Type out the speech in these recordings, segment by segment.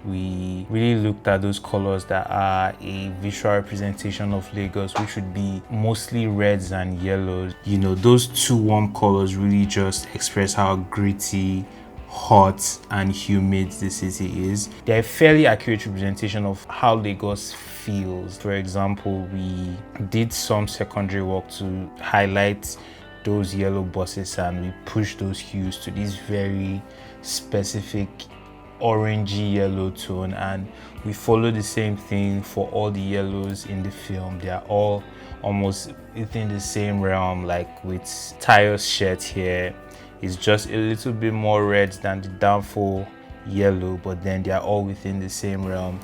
we really looked at those colors that are a visual representation of Lagos, which would be mostly reds and yellows. You know, those two warm colors really just express how gritty, hot and humid the city is. They're a fairly accurate representation of how Lagos feels. For example, we did some secondary work to highlight those yellow buses and we pushed those hues to this very specific orangey yellow tone, and we follow the same thing for all the yellows in the film. They are all almost within the same realm. Like with Tayo's shirt here, it's just a little bit more red than the downfall yellow, but then they are all within the same realm.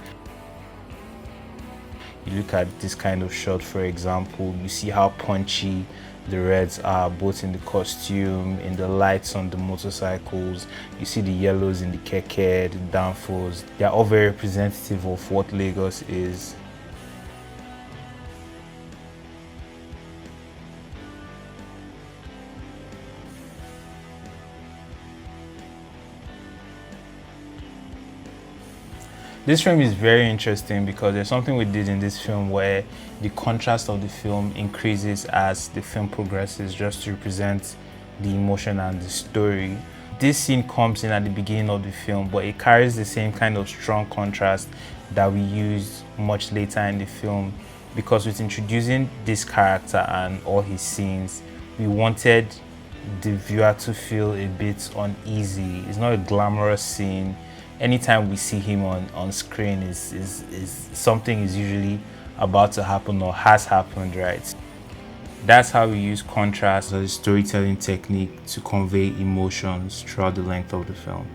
You look at this kind of shot, for example, you see how punchy the reds are, both in the costume, in the lights on the motorcycles. You see the yellows in the keke, the downfalls. They are all very representative of what Lagos is. This frame is very interesting because there's something we did in this film where the contrast of the film increases as the film progresses, just to represent the emotion and the story. This scene comes in at the beginning of the film, but it carries the same kind of strong contrast that we used much later in the film, because with introducing this character and all his scenes, we wanted the viewer to feel a bit uneasy. It's not a glamorous scene. Anytime we see him on screen, is something is usually about to happen or has happened, right? That's how we use contrast as a storytelling technique to convey emotions throughout the length of the film.